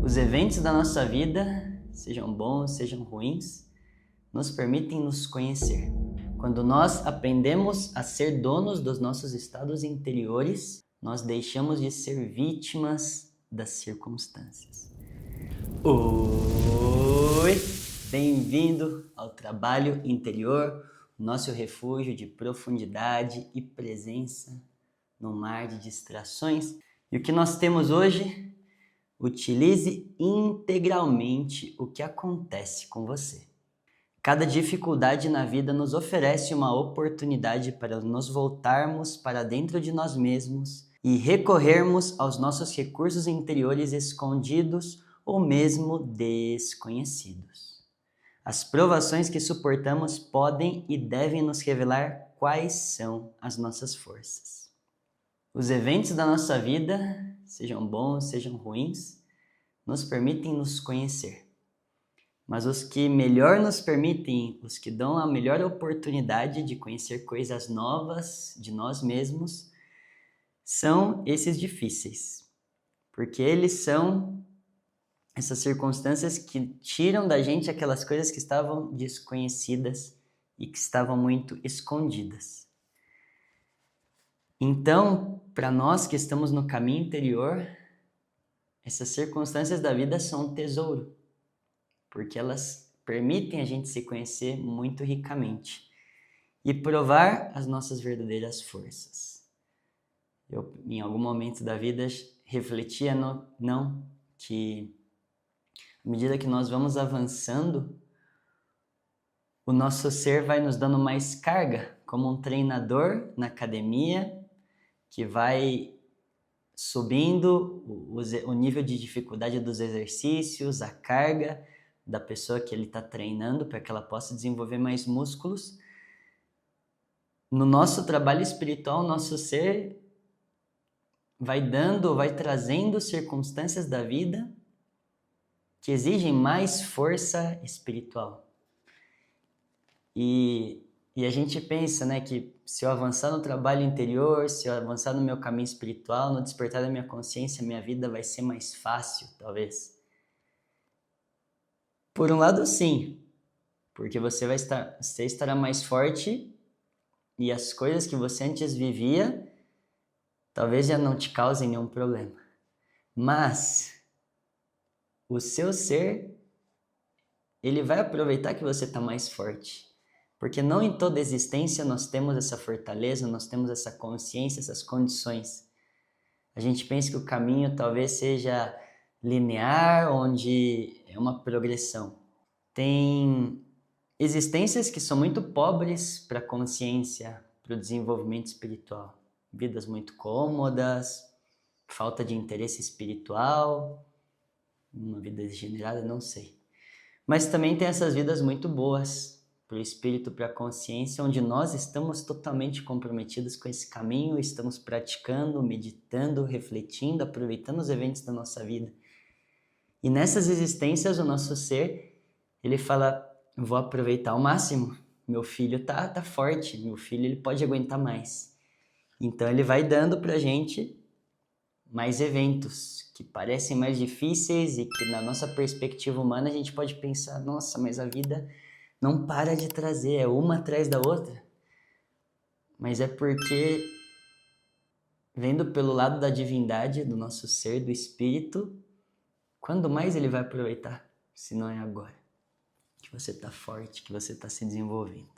Os eventos da nossa vida, sejam bons, sejam ruins, nos permitem nos conhecer. Quando nós aprendemos a ser donos dos nossos estados interiores, nós deixamos de ser vítimas das circunstâncias. Oi! Bem-vindo ao Trabalho Interior, nosso refúgio de profundidade e presença no mar de distrações. E o que nós temos hoje? Utilize integralmente o que acontece com você. Cada dificuldade na vida nos oferece uma oportunidade para nos voltarmos para dentro de nós mesmos e recorrermos aos nossos recursos interiores escondidos ou mesmo desconhecidos. As provações que suportamos podem e devem nos revelar quais são as nossas forças. Os eventos da nossa vida, sejam bons, sejam ruins, nos permitem nos conhecer. Mas os que melhor nos permitem, os que dão a melhor oportunidade de conhecer coisas novas de nós mesmos, são esses difíceis. Porque eles são essas circunstâncias que tiram da gente aquelas coisas que estavam desconhecidas e que estavam muito escondidas. Então, para nós que estamos no caminho interior, essas circunstâncias da vida são um tesouro, porque elas permitem a gente se conhecer muito ricamente e provar as nossas verdadeiras forças. Eu, em algum momento da vida, refletia que à medida que nós vamos avançando, o nosso ser vai nos dando mais carga, como um treinador na academia, que vai subindo o nível de dificuldade dos exercícios, a carga da pessoa que ele está treinando para que ela possa desenvolver mais músculos. No nosso trabalho espiritual, nosso ser vai trazendo circunstâncias da vida que exigem mais força espiritual. E a gente pensa, que se eu avançar no trabalho interior, se eu avançar no meu caminho espiritual, no despertar da minha consciência, minha vida vai ser mais fácil, talvez. Por um lado, sim, porque você estará mais forte e as coisas que você antes vivia talvez já não te causem nenhum problema. Mas o seu ser, ele vai aproveitar que você está mais forte. Porque não em toda existência nós temos essa fortaleza, nós temos essa consciência, essas condições. A gente pensa que o caminho talvez seja linear, onde é uma progressão. Tem existências que são muito pobres para a consciência, para o desenvolvimento espiritual. Vidas muito cômodas, falta de interesse espiritual, uma vida degenerada, não sei. Mas também tem essas vidas muito boas, para o espírito, para a consciência, onde nós estamos totalmente comprometidos com esse caminho, estamos praticando, meditando, refletindo, aproveitando os eventos da nossa vida. E nessas existências, o nosso ser, ele fala, vou aproveitar ao máximo, meu filho tá forte, meu filho ele pode aguentar mais. Então ele vai dando pra gente mais eventos que parecem mais difíceis e que na nossa perspectiva humana a gente pode pensar, nossa, mas a vida não para de trazer, é uma atrás da outra. Mas é porque, vendo pelo lado da divindade, do nosso ser, do espírito, quando mais ele vai aproveitar, se não é agora, que você está forte, que você está se desenvolvendo.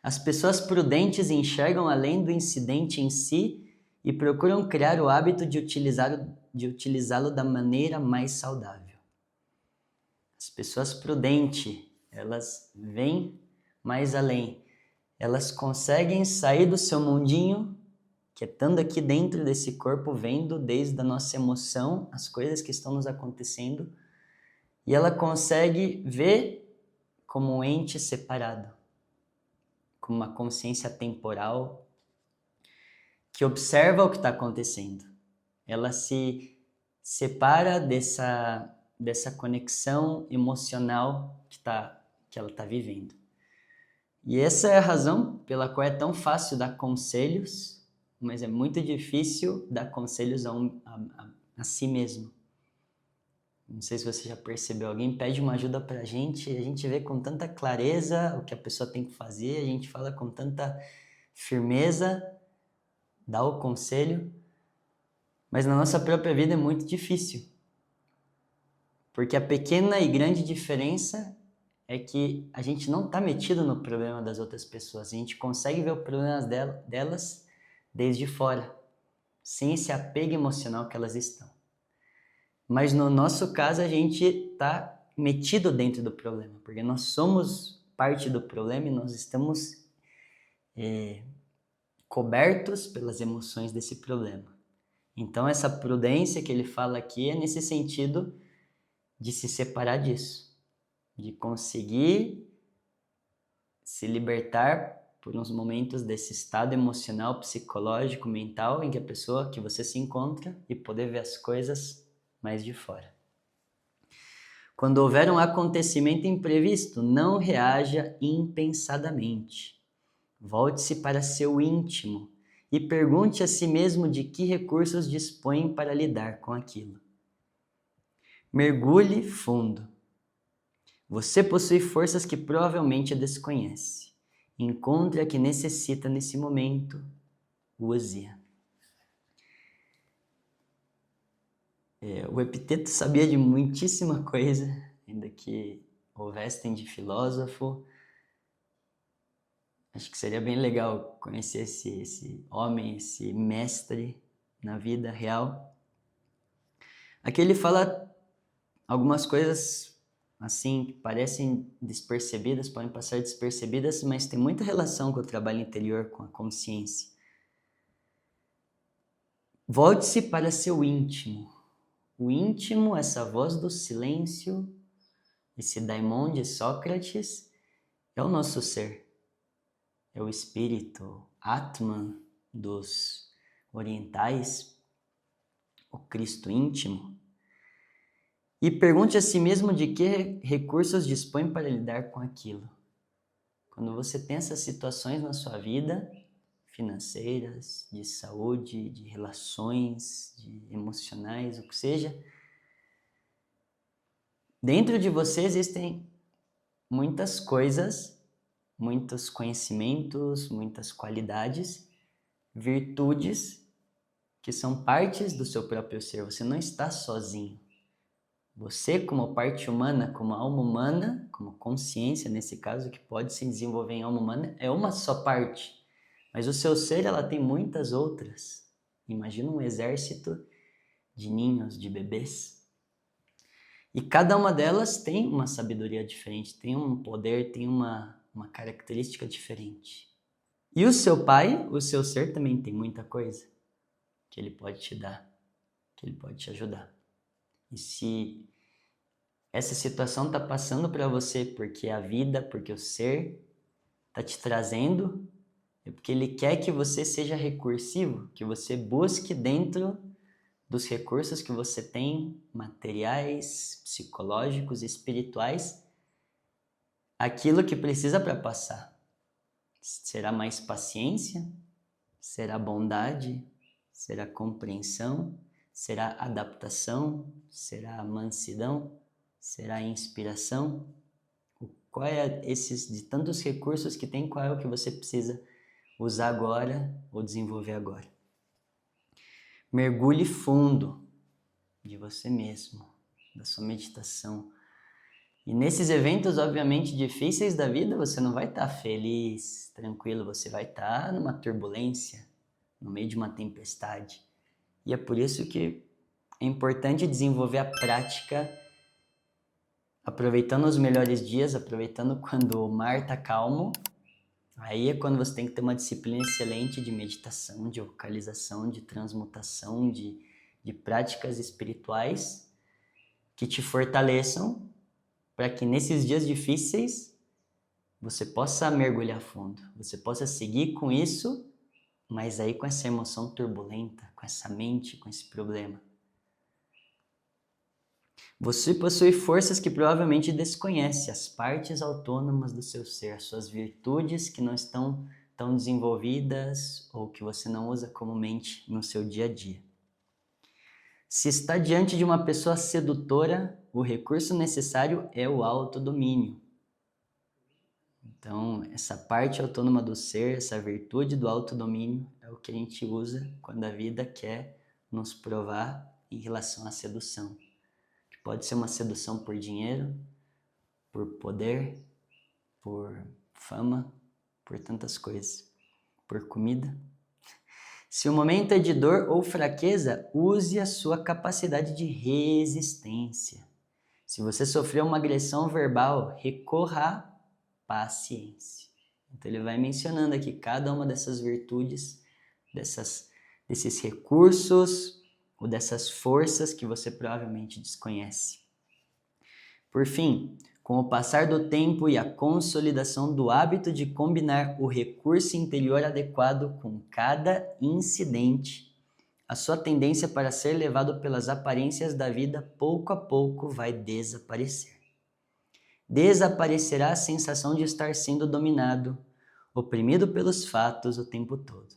As pessoas prudentes enxergam além do incidente em si e procuram criar o hábito de utilizá-lo da maneira mais saudável. As pessoas prudentes, elas vêm mais além. Elas conseguem sair do seu mundinho, que é estando aqui dentro desse corpo, vendo desde a nossa emoção as coisas que estão nos acontecendo, e ela consegue ver como um ente separado, como uma consciência temporal que observa o que está acontecendo. Ela se separa dessa conexão emocional que ela está vivendo. E essa é a razão pela qual é tão fácil dar conselhos, mas é muito difícil dar conselhos a si mesmo. Não sei se você já percebeu, alguém pede uma ajuda pra gente e a gente vê com tanta clareza o que a pessoa tem que fazer, a gente fala com tanta firmeza, dá o conselho, mas na nossa própria vida é muito difícil. Porque a pequena e grande diferença é que a gente não está metido no problema das outras pessoas, a gente consegue ver os problemas delas desde fora, sem esse apego emocional que elas estão. Mas no nosso caso, a gente está metido dentro do problema, porque nós somos parte do problema e nós estamos cobertos pelas emoções desse problema. Então, essa prudência que ele fala aqui é nesse sentido de se separar disso, de conseguir se libertar por uns momentos desse estado emocional, psicológico, mental em que a pessoa, que você se encontra e poder ver as coisas mais de fora. Quando houver um acontecimento imprevisto, não reaja impensadamente. Volte-se para seu íntimo e pergunte a si mesmo de que recursos dispõe para lidar com aquilo. Mergulhe fundo. Você possui forças que provavelmente desconhece. Encontre a que necessita nesse momento, use-a. O Epiteto sabia de muitíssima coisa, ainda que houvessem de filósofo. Acho que seria bem legal conhecer esse homem, esse mestre na vida real. Aqui ele fala algumas coisas assim que parecem despercebidas, podem passar despercebidas, mas tem muita relação com o trabalho interior, com a consciência. Volte-se para seu íntimo. O íntimo, essa voz do silêncio, esse daimon de Sócrates, é o nosso ser. É o espírito, Atman dos orientais, o Cristo íntimo. E pergunte a si mesmo de que recursos dispõe para lidar com aquilo. Quando você tem essas situações na sua vida, financeiras, de saúde, de relações, de emocionais, o que seja, dentro de você existem muitas coisas, muitos conhecimentos, muitas qualidades, virtudes que são partes do seu próprio ser. Você não está sozinho. Você, como parte humana, como alma humana, como consciência, nesse caso, que pode se desenvolver em alma humana, é uma só parte. Mas o seu ser, ela tem muitas outras. Imagina um exército de ninhos, de bebês. E cada uma delas tem uma sabedoria diferente, tem um poder, tem uma característica diferente. E o seu pai, o seu ser, também tem muita coisa que ele pode te dar, que ele pode te ajudar. E se essa situação está passando para você porque a vida, porque o ser está te trazendo, é porque ele quer que você seja recursivo, que você busque dentro dos recursos que você tem, materiais, psicológicos, espirituais, aquilo que precisa para passar. Será mais paciência? Será bondade? Será compreensão? Será adaptação? Será mansidão? Será inspiração? Qual é esses de tantos recursos que tem, qual é o que você precisa usar agora ou desenvolver agora? Mergulhe fundo de você mesmo, da sua meditação. E nesses eventos, obviamente, difíceis da vida, você não vai estar feliz, tranquilo, você vai estar numa turbulência, no meio de uma tempestade. E é por isso que é importante desenvolver a prática aproveitando os melhores dias, aproveitando quando o mar está calmo. Aí é quando você tem que ter uma disciplina excelente de meditação, de vocalização, de transmutação, de práticas espirituais que te fortaleçam para que nesses dias difíceis você possa mergulhar fundo, você possa seguir com isso, mas aí com essa emoção turbulenta, com essa mente, com esse problema. Você possui forças que provavelmente desconhece, as partes autônomas do seu ser, as suas virtudes que não estão tão desenvolvidas ou que você não usa comumente no seu dia a dia. Se está diante de uma pessoa sedutora, o recurso necessário é o autodomínio. Então, essa parte autônoma do ser, essa virtude do autodomínio, é o que a gente usa quando a vida quer nos provar em relação à sedução. Que pode ser uma sedução por dinheiro, por poder, por fama, por tantas coisas, por comida. Se o momento é de dor ou fraqueza, use a sua capacidade de resistência. Se você sofreu uma agressão verbal, recorra à paciência. Então ele vai mencionando aqui cada uma dessas virtudes, desses recursos ou dessas forças que você provavelmente desconhece. Por fim, com o passar do tempo e a consolidação do hábito de combinar o recurso interior adequado com cada incidente, a sua tendência para ser levado pelas aparências da vida pouco a pouco vai desaparecer. Desaparecerá a sensação de estar sendo dominado, oprimido pelos fatos o tempo todo.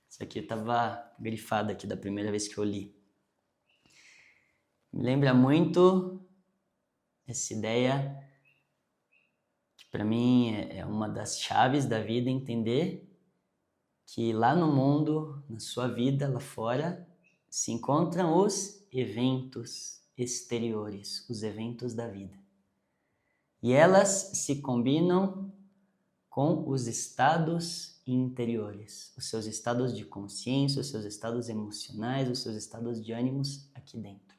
Isso aqui estava grifado aqui da primeira vez que eu li. Me lembra muito essa ideia que para mim é uma das chaves da vida, entender que lá no mundo, na sua vida, lá fora, se encontram os eventos exteriores, os eventos da vida. E elas se combinam com os estados interiores, os seus estados de consciência, os seus estados emocionais, os seus estados de ânimos aqui dentro.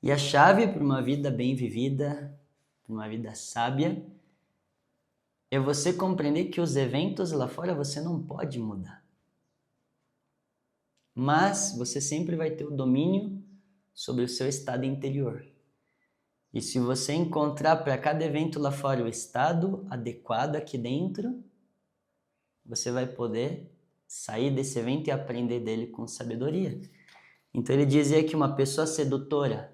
E a chave para uma vida bem vivida, para uma vida sábia, é você compreender que os eventos lá fora você não pode mudar. Mas você sempre vai ter o domínio sobre o seu estado interior. E se você encontrar para cada evento lá fora o estado adequado aqui dentro, você vai poder sair desse evento e aprender dele com sabedoria. Então ele dizia que uma pessoa sedutora,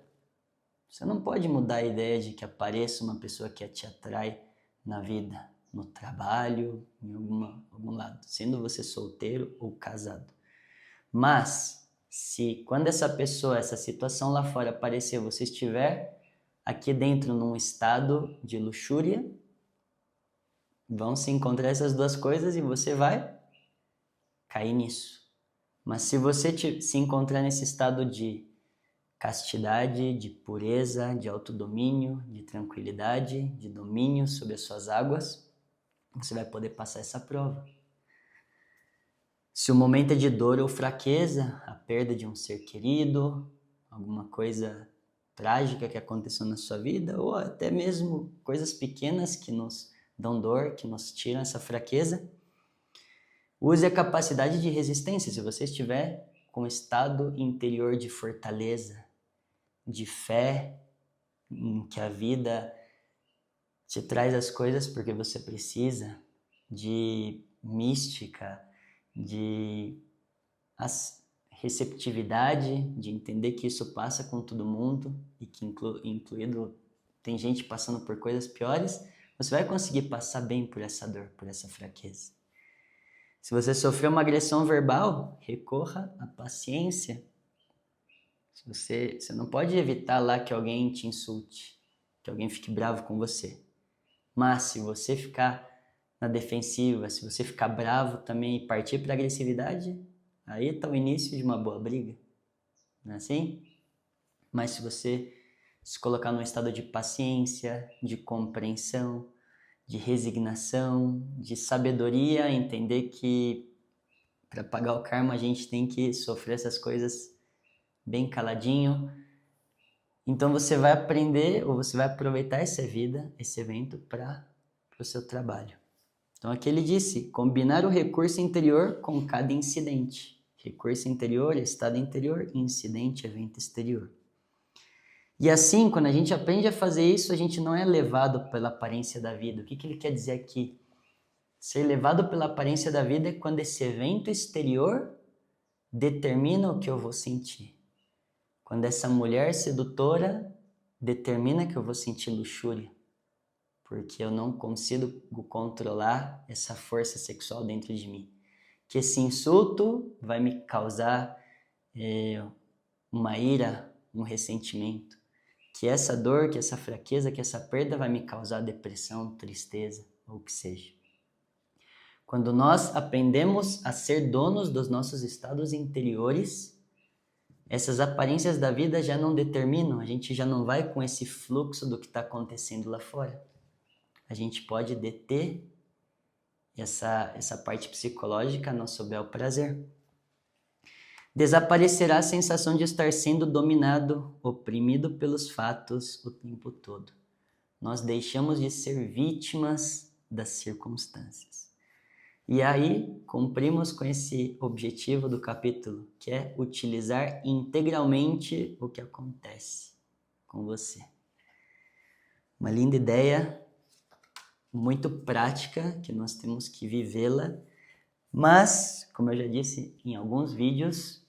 você não pode mudar a ideia de que apareça uma pessoa que te atrai na vida, no trabalho, em algum lado, sendo você solteiro ou casado. Mas, se quando essa pessoa, essa situação lá fora aparecer, você estiver aqui dentro num estado de luxúria, vão se encontrar essas duas coisas e você vai cair nisso. Mas se você se encontrar nesse estado de castidade, de pureza, de autodomínio, de tranquilidade, de domínio sobre as suas águas, você vai poder passar essa prova. Se o momento é de dor ou fraqueza, a perda de um ser querido, alguma coisa trágica que aconteceu na sua vida, ou até mesmo coisas pequenas que nos dão dor, que nos tiram essa fraqueza, use a capacidade de resistência. Se você estiver com estado interior de fortaleza, de fé, em que a vida te traz as coisas porque você precisa, de mística, de receptividade, de entender que isso passa com todo mundo e que incluído tem gente passando por coisas piores, você vai conseguir passar bem por essa dor, por essa fraqueza. Se você sofreu uma agressão verbal, recorra à paciência. Você não pode evitar lá que alguém te insulte, que alguém fique bravo com você. Mas se você ficar na defensiva, se você ficar bravo também e partir para a agressividade, aí está o início de uma boa briga. Não é assim? Mas se você se colocar num estado de paciência, de compreensão, de resignação, de sabedoria, entender que para pagar o karma a gente tem que sofrer essas coisas bem caladinho. Então você vai aprender ou você vai aproveitar essa vida, esse evento para o seu trabalho. Então aqui ele disse, combinar o recurso interior com cada incidente. Recurso interior, estado interior, incidente, evento exterior. E assim, quando a gente aprende a fazer isso, a gente não é levado pela aparência da vida. O que ele quer dizer aqui? Ser levado pela aparência da vida é quando esse evento exterior determina o que eu vou sentir. Quando essa mulher sedutora determina que eu vou sentir luxúria, porque eu não consigo controlar essa força sexual dentro de mim. Que esse insulto vai me causar uma ira, um ressentimento, que essa dor, que essa fraqueza, que essa perda vai me causar depressão, tristeza, ou o que seja. Quando nós aprendemos a ser donos dos nossos estados interiores, essas aparências da vida já não determinam, a gente já não vai com esse fluxo do que está acontecendo lá fora. A gente pode deter essa parte psicológica a nosso bel prazer. Desaparecerá a sensação de estar sendo dominado, oprimido pelos fatos o tempo todo. Nós deixamos de ser vítimas das circunstâncias. E aí, cumprimos com esse objetivo do capítulo, que é utilizar integralmente o que acontece com você. Uma linda ideia, muito prática, que nós temos que vivê-la, mas, como eu já disse em alguns vídeos,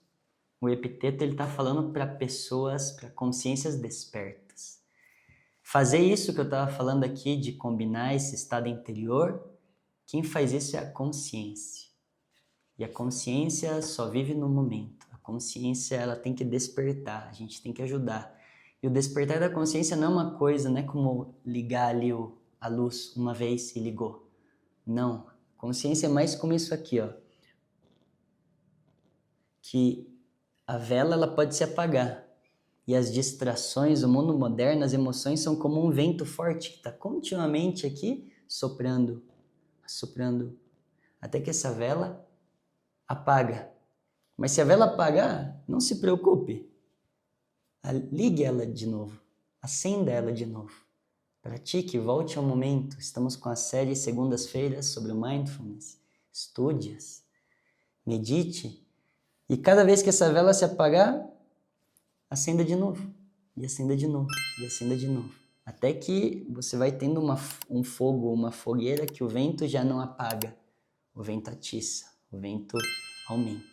o Epiteto está falando para pessoas, para consciências despertas. Fazer isso que eu estava falando aqui, de combinar esse estado interior, quem faz isso é a consciência. E a consciência só vive no momento. A consciência ela tem que despertar, a gente tem que ajudar. E o despertar da consciência não é uma coisa, não é como ligar ali a luz uma vez e ligou. Não. Consciência é mais como isso aqui, ó. Que a vela ela pode se apagar. E as distrações, o mundo moderno, as emoções são como um vento forte que está continuamente aqui soprando, até que essa vela apaga. Mas se a vela apagar, não se preocupe. Ligue ela de novo, acenda ela de novo. Pratique, volte ao momento. Estamos com a série segundas-feiras sobre o Mindfulness. Estude-as, medite. E cada vez que essa vela se apagar, acenda de novo, e acenda de novo, e acenda de novo. Até que você vai tendo um fogo, uma fogueira que o vento já não apaga. O vento atiça, o vento aumenta.